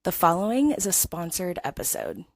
The following is a sponsored episode.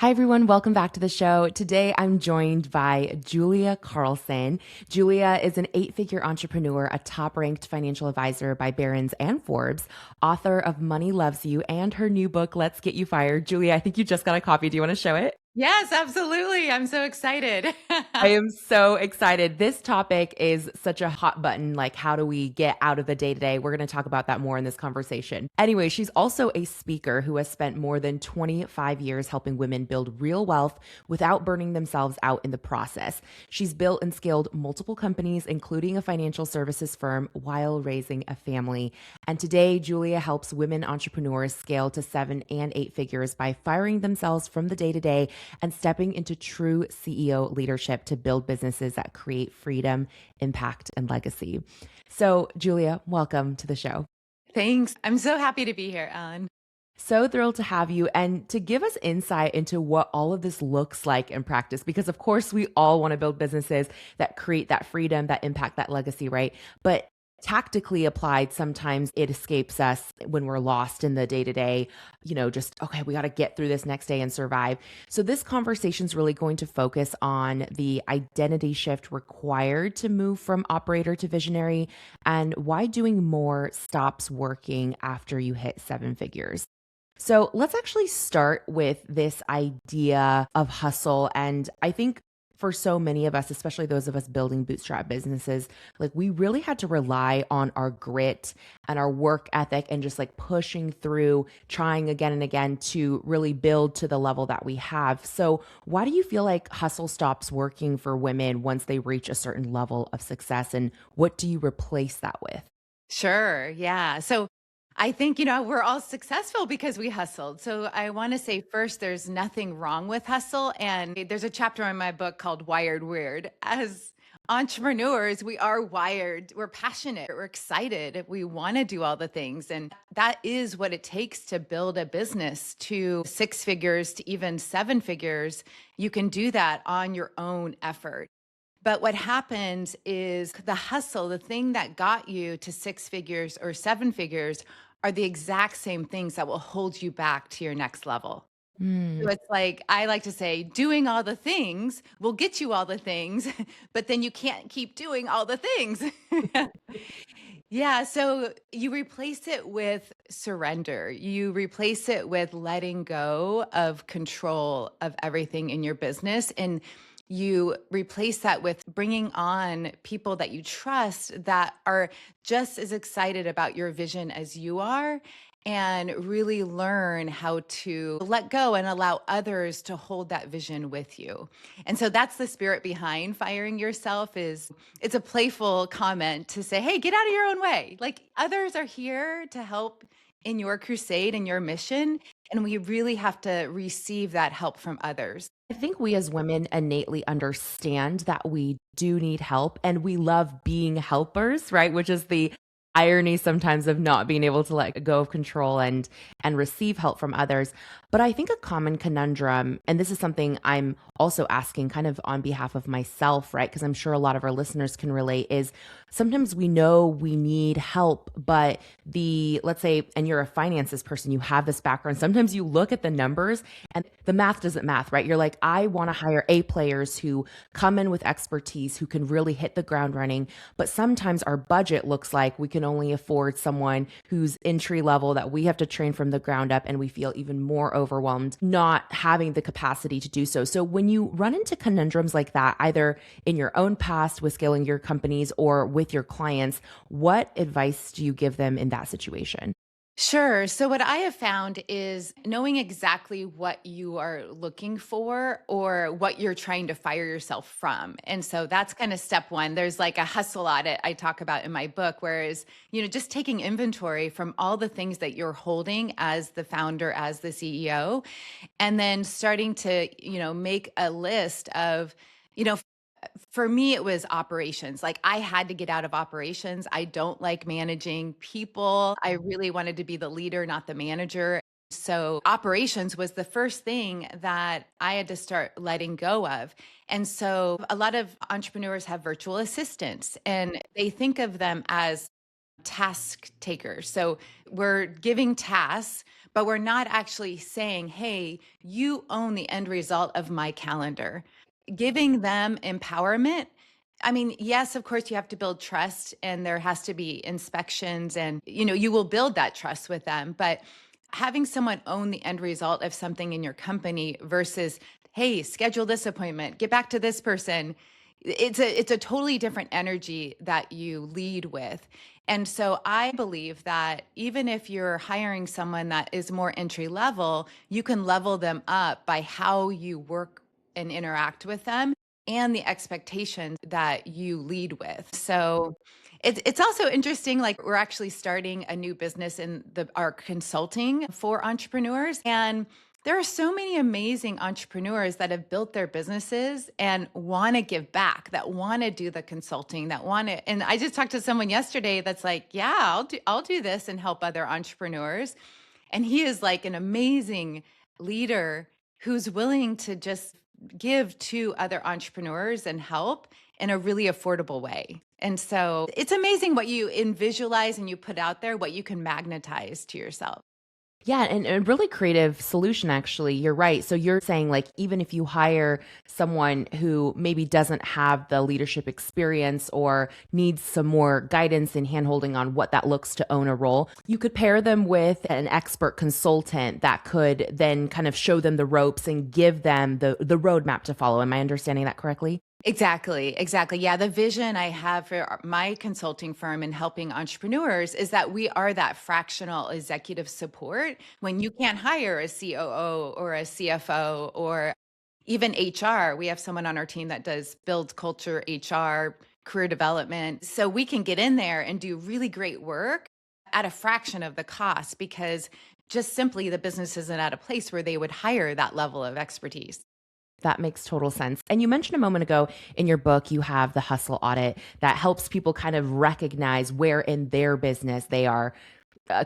Hi, everyone. Welcome back to the show. Today, I'm joined by Julia Carlson. Julia is an 8-figure entrepreneur, a top-ranked financial advisor by Barron's and Forbes, author of Money Loves You and her new book, Let's Get You Fired. Julia, I think you just got a copy. Do you want to show it? Yes, absolutely. I'm so excited. I am so excited. This topic is such a hot button. Like, how do we get out of the day to day? We're going to talk about that more in this conversation. Anyway, she's also a speaker who has spent more than 25 years helping women build real wealth without burning themselves out in the process. She's built and scaled multiple companies, including a financial services firm, while raising a family. And today, Julia helps women entrepreneurs scale to 7 and 8 figures by firing themselves from the day to day and stepping into true CEO leadership to build businesses that create freedom, impact, and legacy. So, Julia, welcome to the show. Thanks. I'm so happy to be here, Ellen. So thrilled to have you and to give us insight into what all of this looks like in practice, because of course we all want to build businesses that create that freedom, that impact, that legacy, right? But tactically applied, sometimes it escapes us when we're lost in the day to day, just, okay, we got to get through this next day and survive. So this conversation is really going to focus on the identity shift required to move from operator to visionary and why doing more stops working after you hit 7 figures. So let's actually start with this idea of hustle. And I think for so many of us, especially those of us building bootstrap businesses, like we really had to rely on our grit and our work ethic and just like pushing through, trying again and again to really build to the level that we have. So why do you feel like hustle stops working for women once they reach a certain level of success? And what do you replace that with? Sure. Yeah. So I think, we're all successful because we hustled. So I want to say first, there's nothing wrong with hustle. And there's a chapter in my book called Wired Weird. As entrepreneurs, we are wired, we're passionate, we're excited, we want to do all the things. And that is what it takes to build a business to 6 figures to even 7 figures. You can do that on your own effort. But what happens is the hustle, the thing that got you to 6 figures or 7 figures are the exact same things that will hold you back to your next level. So Hmm. it's like, I like to say, doing all the things will get you all the things, but then you can't keep doing all the things. Yeah. So you replace it with surrender. You replace it with letting go of control of everything in your business. And you replace that with bringing on people that you trust that are just as excited about your vision as you are and really learn how to let go and allow others to hold that vision with you. And so that's the spirit behind firing yourself is it's a playful comment to say, hey, get out of your own way. Like others are here to help in your crusade and your mission. And we really have to receive that help from others. I think we as women innately understand that we do need help and we love being helpers, right? Which is the irony sometimes of not being able to let go of control and receive help from others. But I think a common conundrum, and this is something I'm also asking kind of on behalf of myself, right? Because I'm sure a lot of our listeners can relate, is sometimes we know we need help, but let's say, and you're a finances person, you have this background. Sometimes you look at the numbers and the math doesn't math, right? You're like, I want to hire A players who come in with expertise, who can really hit the ground running. But sometimes our budget looks like we can only afford someone who's entry level that we have to train from the ground up. And we feel even more overwhelmed not having the capacity to do so. So when you run into conundrums like that, either in your own past with scaling your companies or with your clients, what advice do you give them in that situation? Sure. So, what I have found is knowing exactly what you are looking for or what you're trying to fire yourself from. And so that's kind of step one. There's like a hustle audit I talk about in my book, whereas, just taking inventory from all the things that you're holding as the founder, as the CEO, and then starting to, make a list of, you know, for me, it was operations. Like I had to get out of operations. I don't like managing people. I really wanted to be the leader, not the manager. So operations was the first thing that I had to start letting go of. And so a lot of entrepreneurs have virtual assistants and they think of them as task takers. So we're giving tasks, but we're not actually saying, hey, you own the end result of my calendar. Giving them empowerment. I mean, yes, of course, you have to build trust and there has to be inspections and, you will build that trust with them. But having someone own the end result of something in your company versus, hey, schedule this appointment, get back to this person, it's a totally different energy that you lead with. And so I believe that even if you're hiring someone that is more entry level, you can level them up by how you work and interact with them and the expectations that you lead with. So it's also interesting, like we're actually starting a new business in our consulting for entrepreneurs. And there are so many amazing entrepreneurs that have built their businesses and want to give back, that want to do the consulting, that want to. And I just talked to someone yesterday that's like, yeah, I'll do this and help other entrepreneurs. And he is like an amazing leader who's willing to just give to other entrepreneurs and help in a really affordable way. And so it's amazing what you visualize and you put out there, what you can magnetize to yourself. Yeah, and a really creative solution, actually. You're right. So you're saying, like, even if you hire someone who maybe doesn't have the leadership experience or needs some more guidance and handholding on what that looks to own a role, you could pair them with an expert consultant that could then kind of show them the ropes and give them the roadmap to follow. Am I understanding that correctly? Exactly, exactly. Yeah, the vision I have for my consulting firm and helping entrepreneurs is that we are that fractional executive support when you can't hire a COO or a CFO or even HR. We have someone on our team that does build culture, HR, career development. So we can get in there and do really great work at a fraction of the cost because just simply the business isn't at a place where they would hire that level of expertise. That makes total sense. And you mentioned a moment ago in your book, you have the hustle audit that helps people kind of recognize where in their business they are,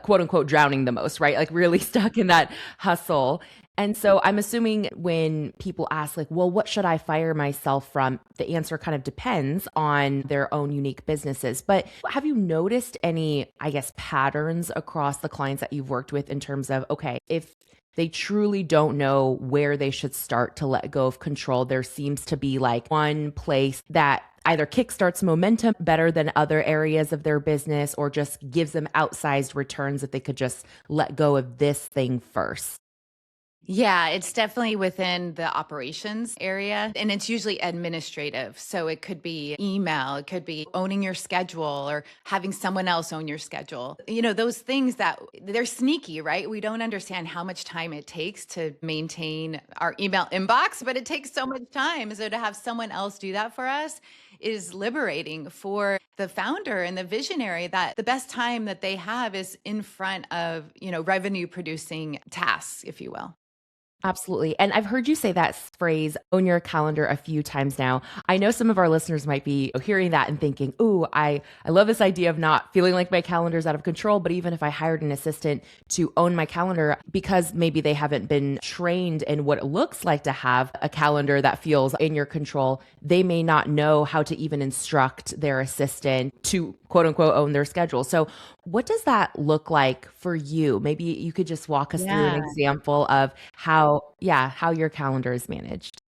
quote unquote, drowning the most, right? Like really stuck in that hustle. And so I'm assuming when people ask, like, well, what should I fire myself from? The answer kind of depends on their own unique businesses. But have you noticed any, I guess, patterns across the clients that you've worked with in terms of, okay, if they truly don't know where they should start to let go of control, there seems to be like one place that either kickstarts momentum better than other areas of their business or just gives them outsized returns if they could just let go of this thing first. Yeah, it's definitely within the operations area and it's usually administrative. So it could be email, it could be owning your schedule or having someone else own your schedule. Those things that they're sneaky, right? We don't understand how much time it takes to maintain our email inbox, but it takes so much time. So to have someone else do that for us is liberating for the founder and the visionary that the best time that they have is in front of, revenue producing tasks, if you will. Absolutely. And I've heard you say that phrase, own your calendar, a few times now. I know some of our listeners might be hearing that and thinking, ooh, I love this idea of not feeling like my calendar's out of control. But even if I hired an assistant to own my calendar, because maybe they haven't been trained in what it looks like to have a calendar that feels in your control, they may not know how to even instruct their assistant to quote unquote own their schedule. So what does that look like for you? Maybe you could just walk us through an Yeah. example of how your calendar is managed.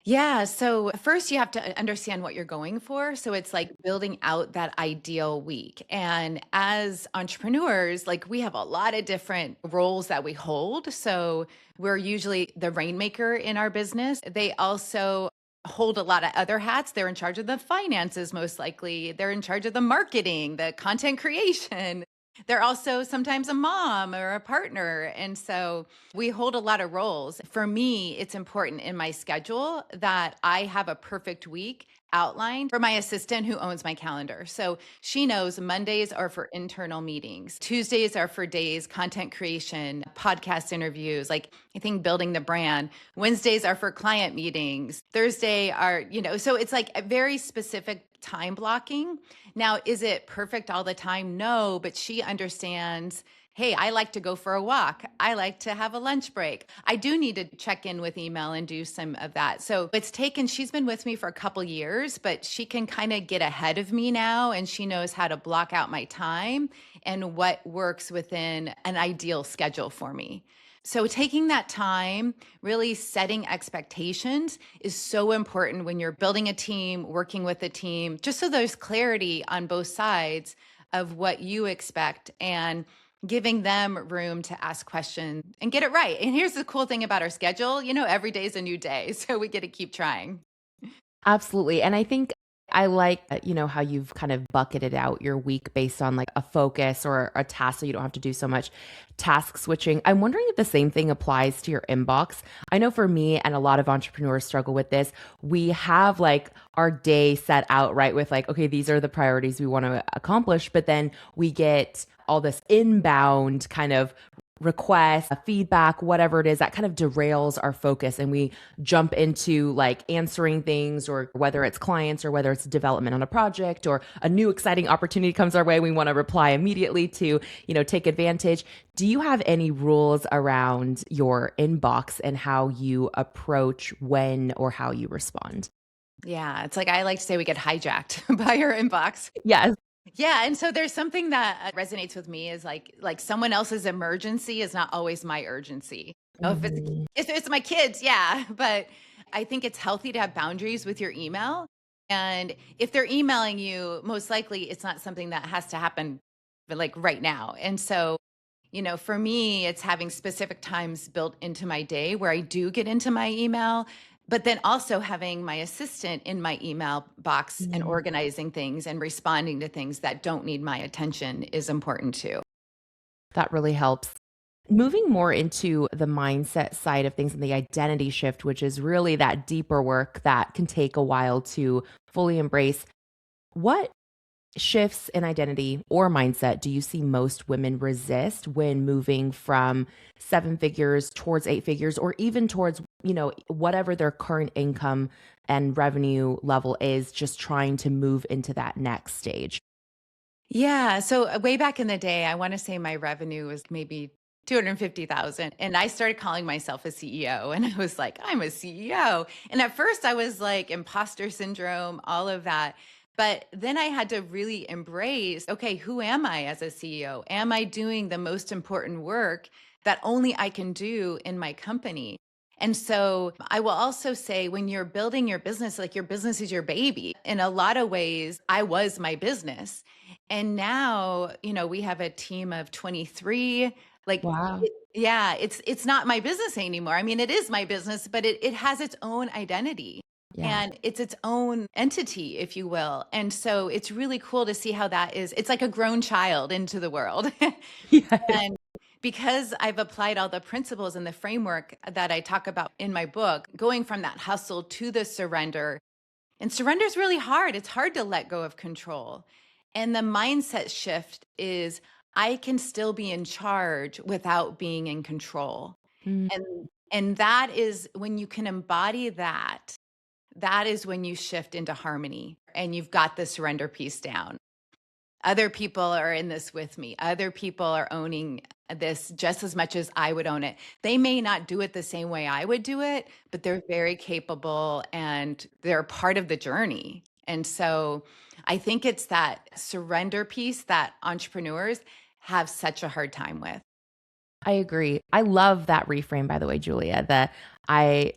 Yeah. So first, you have to understand what you're going for. So it's like building out that ideal week. And as entrepreneurs, like we have a lot of different roles that we hold. So we're usually the rainmaker in our business. They also hold a lot of other hats. They're in charge of the finances, most likely. They're in charge of the marketing, the content creation. They're also sometimes a mom or a partner. And so we hold a lot of roles. For me, it's important in my schedule that I have a perfect week outlined for my assistant who owns my calendar. So she knows Mondays are for internal meetings, Tuesdays are for days, content creation, podcast interviews, like I think building the brand. Wednesdays are for client meetings. Thursday are, so it's like a very specific time blocking. Now, is it perfect all the time? No, but she understands, hey, I like to go for a walk. I like to have a lunch break. I do need to check in with email and do some of that. So she's been with me for a couple years, but she can kind of get ahead of me now, and she knows how to block out my time and what works within an ideal schedule for me. So taking that time, really setting expectations is so important when you're building a team, working with a team, just so there's clarity on both sides of what you expect, and giving them room to ask questions and get it right. And here's the cool thing about our schedule, every day is a new day. So we get to keep trying. Absolutely. And I think I like, how you've kind of bucketed out your week based on like a focus or a task so you don't have to do so much task switching. I'm wondering if the same thing applies to your inbox. I know for me and a lot of entrepreneurs struggle with this. We have like our day set out, right? With like, okay, these are the priorities we want to accomplish, but then we get all this inbound kind of requests, feedback, whatever it is that kind of derails our focus, and we jump into like answering things, or whether it's clients or whether it's development on a project or a new exciting opportunity comes our way, we want to reply immediately to, take advantage. Do you have any rules around your inbox and how you approach when or how you respond? Yeah, it's like I like to say we get hijacked by our inbox. Yes. Yeah, and so there's something that resonates with me is like someone else's emergency is not always my urgency. Oh, if Mhm. it's my kids, yeah, but I think it's healthy to have boundaries with your email. And if they're emailing you, most likely it's not something that has to happen but like right now. And so, for me, it's having specific times built into my day where I do get into my email, but then also having my assistant in my email box and Mm. organizing things and responding to things that don't need my attention is important too. That really helps. Moving more into the mindset side of things and the identity shift, which is really that deeper work that can take a while to fully embrace. What shifts in identity or mindset do you see most women resist when moving from seven figures towards eight figures, or even towards, whatever their current income and revenue level is, just trying to move into that next stage? Yeah. So way back in the day, I want to say my revenue was maybe 250,000. And I started calling myself a CEO. And I was like, I'm a CEO. And at first I was like imposter syndrome, all of that. But then I had to really embrace, okay, who am I as a CEO? Am I doing the most important work that only I can do in my company? And so I will also say, when you're building your business, like your business is your baby. In a lot of ways, I was my business. And now, we have a team of 23. Like, Wow. yeah, it's not my business anymore. I mean, it is my business, but it has its own identity Yeah. and it's its own entity, if you will. And so it's really cool to see how that is. It's like a grown child into the world. Yes. And because I've applied all the principles and the framework that I talk about in my book, going from that hustle to the surrender, and surrender is really hard. It's hard to let go of control. And the mindset shift is I can still be in charge without being in control. Mm. And that is when you can embody that, that is when you shift into harmony and you've got the surrender piece down. Other people are in this with me. Other people are owning this just as much as I would own it. They may not do it the same way I would do it, but they're very capable and they're part of the journey. And so I think it's that surrender piece that entrepreneurs have such a hard time with. I agree. I love that reframe, by the way, Julia, that I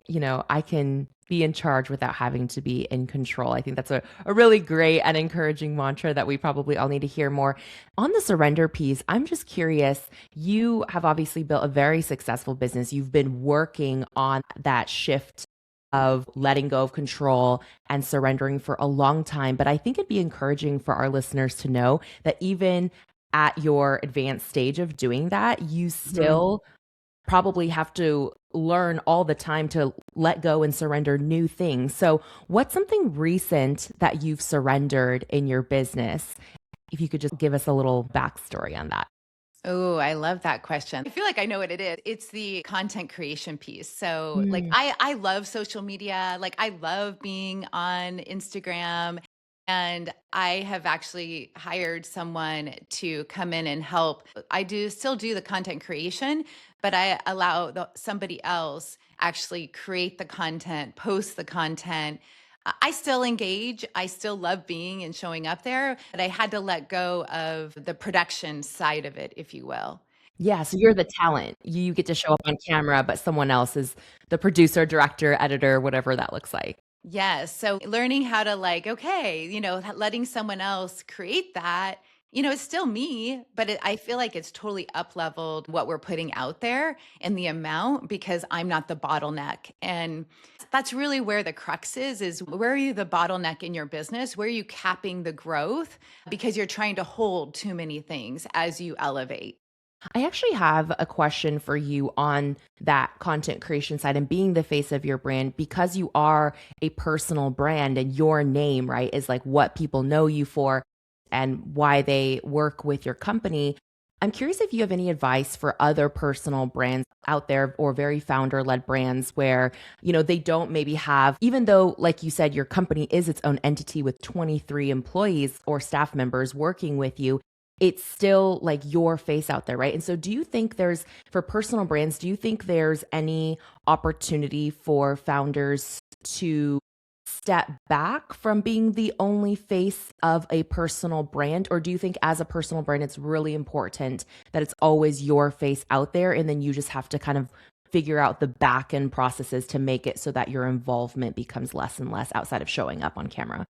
can be in charge without having to be in control. I think that's a really great and encouraging mantra that we probably all need to hear more. On the surrender piece, I'm just curious. You have obviously built a very successful business. You've been working on that shift of letting go of control and surrendering for a long time. But I think it'd be encouraging for our listeners to know that even at your advanced stage of doing that, you Mhm. still probably have to learn all the time to let go and surrender new things. So, what's something recent that you've surrendered in your business? If you could just give us a little backstory on that. Oh, I love that question. I feel like I know what it is. It's the content creation piece. So, like, Mm. I love social media. Like, I love being on Instagram. And I have actually hired someone to come in and help. I do still do the content creation, but I allow somebody else actually create the content, post the content. I still engage. I still love being and showing up there, but I had to let go of the production side of it, if you will. Yeah, so you're the talent. You get to show up on camera, but someone else is the producer, director, editor, whatever that looks like. Yes. So learning how to like, okay, letting someone else create that, it's still me, but I feel like it's totally up leveled what we're putting out there and the amount because I'm not the bottleneck. And that's really where the crux is where are you the bottleneck in your business? Where are you capping the growth because you're trying to hold too many things as you elevate? I actually have a question for you on that content creation side and being the face of your brand because you are a personal brand and your name, right, is like what people know you for and why they work with your company. I'm curious if you have any advice for other personal brands out there or very founder led brands where, they don't maybe have, even though, like you said, your company is its own entity with 23 employees or staff members working with you, it's still like your face out there, right? And so do you think for personal brands, do you think there's any opportunity for founders to step back from being the only face of a personal brand? Or do you think as a personal brand, it's really important that it's always your face out there and then you just have to kind of figure out the back end processes to make it so that your involvement becomes less and less outside of showing up on camera?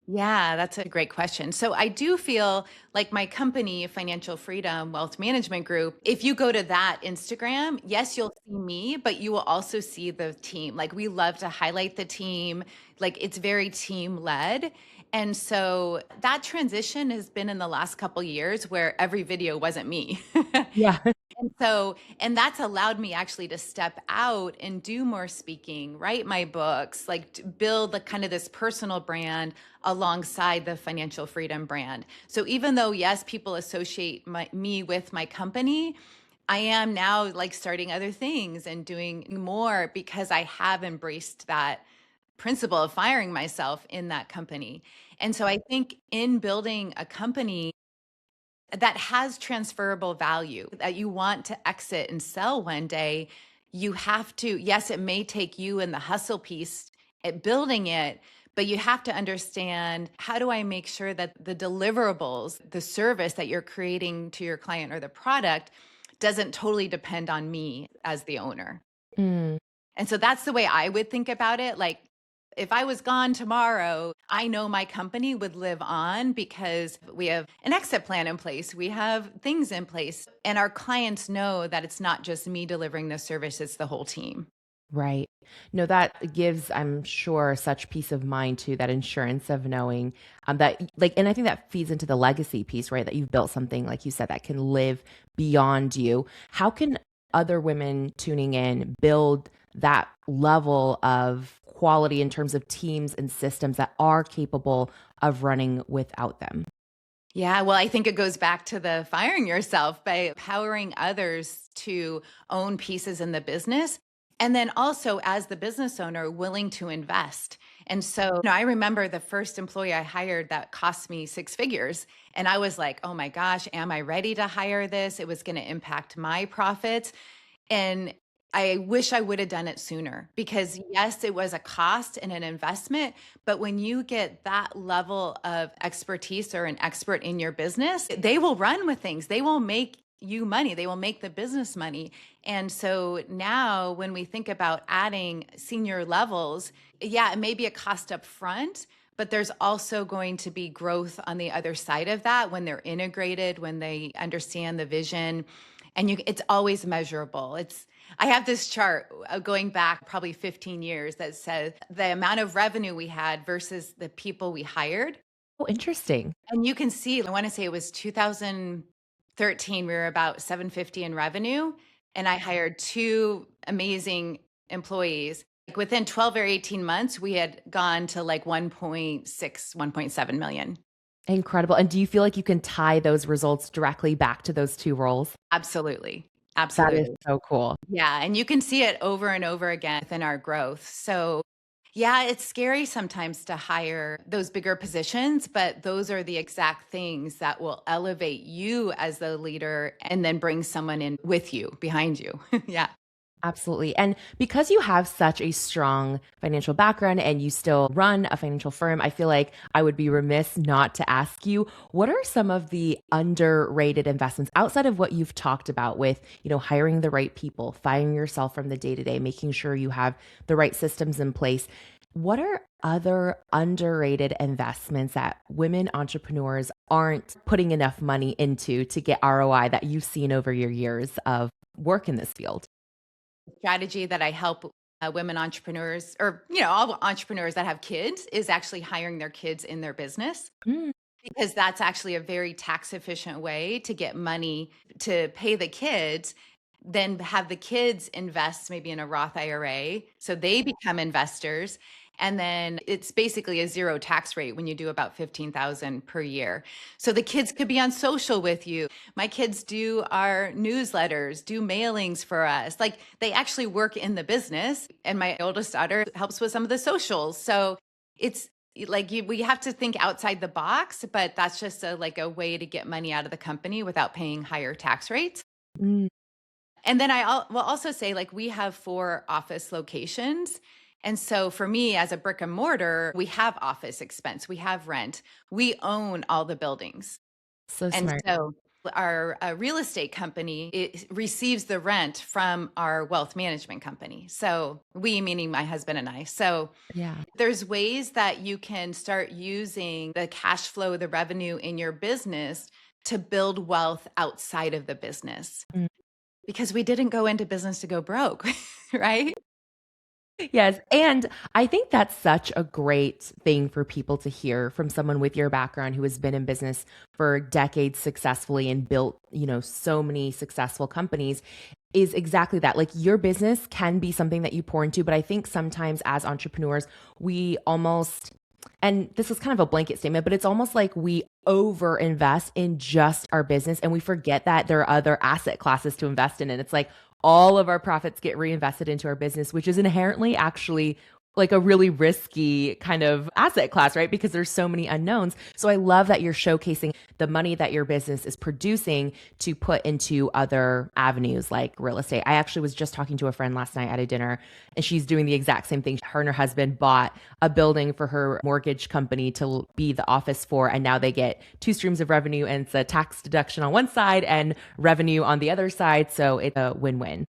Yeah, that's a great question. So I do feel like my company, Financial Freedom Wealth Management Group, if you go to that Instagram, yes, you'll see me, but you will also see the team. Like we love to highlight the team, like it's very team led. And so that transition has been in the last couple years where every video wasn't me. Yeah. And that's allowed me actually to step out and do more speaking, write my books, like to build the kind of this personal brand alongside the financial freedom brand. So even though, yes, people associate me with my company, I am now like starting other things and doing more because I have embraced that principle of firing myself in that company. And so I think in building a company that has transferable value that you want to exit and sell one day, you have to, yes, it may take you in the hustle piece at building it, but you have to understand how do I make sure that the deliverables, the service that you're creating to your client or the product doesn't totally depend on me as the owner. Mm. And so that's the way I would think about it. Like, if I was gone tomorrow, I know my company would live on because we have an exit plan in place. We have things in place, and our clients know that it's not just me delivering the service, it's the whole team. Right. No, that gives, I'm sure, such peace of mind too, that insurance of knowing that, like, and I think that feeds into the legacy piece, right? That you've built something, like you said, that can live beyond you. How can other women tuning in build that level of quality in terms of teams and systems that are capable of running without them? Yeah, well, I think it goes back to the firing yourself by empowering others to own pieces in the business. And then also, as the business owner, willing to invest. And so, I remember the first employee I hired that cost me six figures. And I was like, oh my gosh, am I ready to hire this? It was going to impact my profits. And I wish I would have done it sooner because, yes, it was a cost and an investment. But when you get that level of expertise or an expert in your business, they will run with things. They will make you money. They will make the business money. And so now when we think about adding senior levels, yeah, it may be a cost up front, but there's also going to be growth on the other side of that when they're integrated, when they understand the vision, and it's always measurable. I have this chart going back probably 15 years that says the amount of revenue we had versus the people we hired. Oh, interesting. And you can see, I want to say it was 2013, we were about 750 in revenue, and I hired two amazing employees. Like within 12 or 18 months, we had gone to like 1.6, 1.7 million. Incredible. And do you feel like you can tie those results directly back to those two roles? Absolutely. That is Absolutely. so cool. Yeah. And you can see it over and over again within our growth. So Yeah, it's scary sometimes to hire those bigger positions, but those are the exact things that will elevate you as the leader and then bring someone in with you, behind you. Yeah. Absolutely. And because you have such a strong financial background and you still run a financial firm, I feel like I would be remiss not to ask you, what are some of the underrated investments outside of what you've talked about with, hiring the right people, firing yourself from the day to day, making sure you have the right systems in place? What are other underrated investments that women entrepreneurs aren't putting enough money into to get ROI that you've seen over your years of work in this field? Strategy that I help women entrepreneurs or, all entrepreneurs that have kids is actually hiring their kids in their business. Mm. Because that's actually a very tax efficient way to get money to pay the kids, then have the kids invest maybe in a Roth IRA. So they become investors. And then it's basically a zero tax rate when you do about 15,000 per year. So the kids could be on social with you. My kids do our newsletters, do mailings for us. Like they actually work in the business. And my oldest daughter helps with some of the socials. So it's we have to think outside the box, but that's just a way to get money out of the company without paying higher tax rates. Mm. And then will also say, like, we have 4 office locations. And so for me as a brick and mortar, we have office expense, we have rent, we own all the buildings. So And smart. so our real estate company, it receives the rent from our wealth management company. So we, meaning my husband and I. So Yeah. there's ways that you can start using the cash flow, the revenue in your business to build wealth outside of the business, Mm. because we didn't go into business to go broke, right? Yes. And I think that's such a great thing for people to hear from someone with your background who has been in business for decades successfully and built, so many successful companies is exactly that. Like your business can be something that you pour into, but I think sometimes as entrepreneurs, we almost, and this is kind of a blanket statement, but it's almost like we over invest in just our business and we forget that there are other asset classes to invest in. And it's like all of our profits get reinvested into our business, which is inherently actually like a really risky kind of asset class, right? Because there's so many unknowns. So I love that you're showcasing the money that your business is producing to put into other avenues like real estate. I actually was just talking to a friend last night at a dinner and she's doing the exact same thing. Her and her husband bought a building for her mortgage company to be the office for. And now they get 2 streams of revenue and it's a tax deduction on one side and revenue on the other side. So it's a win-win.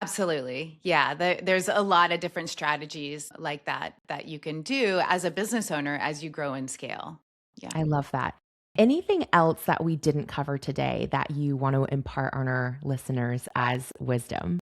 Absolutely. Yeah. There's a lot of different strategies like that that you can do as a business owner as you grow and scale. Yeah. I love that. Anything else that we didn't cover today that you want to impart on our listeners as wisdom?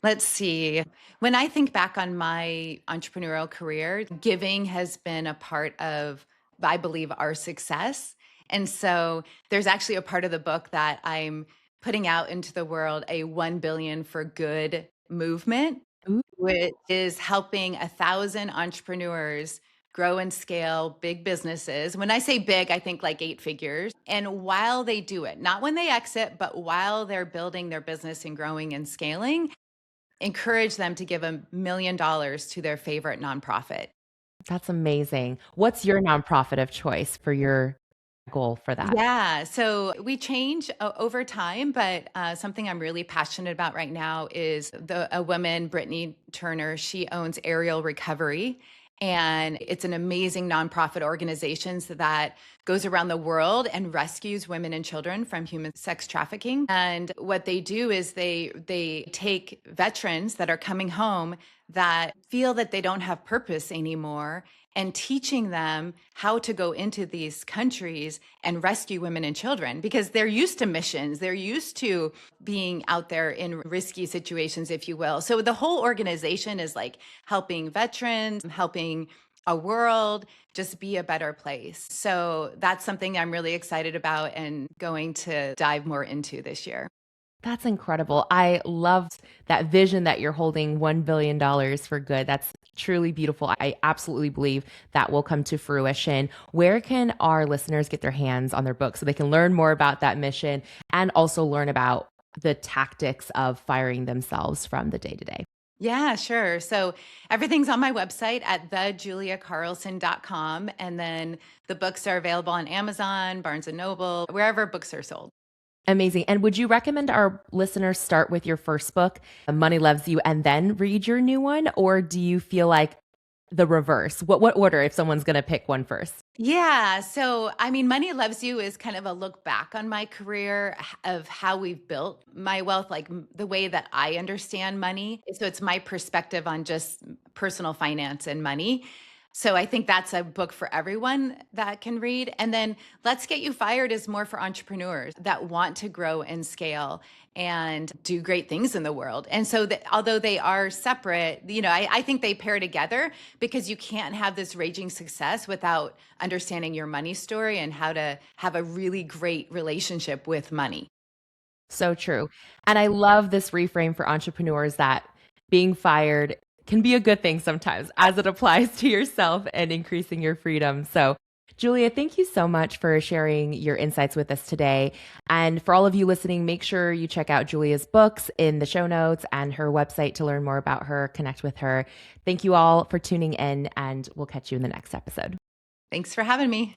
Let's see. When I think back on my entrepreneurial career, giving has been a part of, I believe, our success. And so there's actually a part of the book that I'm putting out into the world, a 1 billion for good movement, Ooh. which is helping 1,000 entrepreneurs grow and scale big businesses. When I say big, I think like 8 figures. And while they do it, not when they exit, but while they're building their business and growing and scaling, encourage them to give $1 million to their favorite nonprofit. That's amazing. What's your nonprofit of choice for your goal for that? Yeah, so we change over time, but something I'm really passionate about right now is a woman, Brittany Turner. She owns Aerial Recovery, and it's an amazing nonprofit organization that goes around the world and rescues women and children from human sex trafficking. And what they do is they take veterans that are coming home that feel that they don't have purpose anymore and teaching them how to go into these countries and rescue women and children, because they're used to missions. They're used to being out there in risky situations, if you will. So the whole organization is like helping veterans, helping a world just be a better place. So that's something I'm really excited about and going to dive more into this year. That's incredible. I loved that vision that you're holding $1 billion for good. That's truly beautiful. I absolutely believe that will come to fruition. Where can our listeners get their hands on their book so they can learn more about that mission and also learn about the tactics of firing themselves from the day to day? Yeah, sure. So everything's on my website at thejuliacarlson.com. And then the books are available on Amazon, Barnes and Noble, wherever books are sold. Amazing. And would you recommend our listeners start with your first book, Money Loves You, and then read your new one? Or do you feel like the reverse? What order if someone's going to pick one first? Yeah. So, I mean, Money Loves You is kind of a look back on my career of how we've built my wealth, like the way that I understand money. So, it's my perspective on just personal finance and money. So, I think that's a book for everyone that can read. And then Let's Get You Fired is more for entrepreneurs that want to grow and scale and do great things in the world. And so, although they are separate, I think they pair together because you can't have this raging success without understanding your money story and how to have a really great relationship with money. So true. And I love this reframe for entrepreneurs that being fired can be a good thing sometimes as it applies to yourself and increasing your freedom. So, Julia, thank you so much for sharing your insights with us today. And for all of you listening, make sure you check out Julia's books in the show notes and her website to learn more about her, connect with her. Thank you all for tuning in, and we'll catch you in the next episode. Thanks for having me.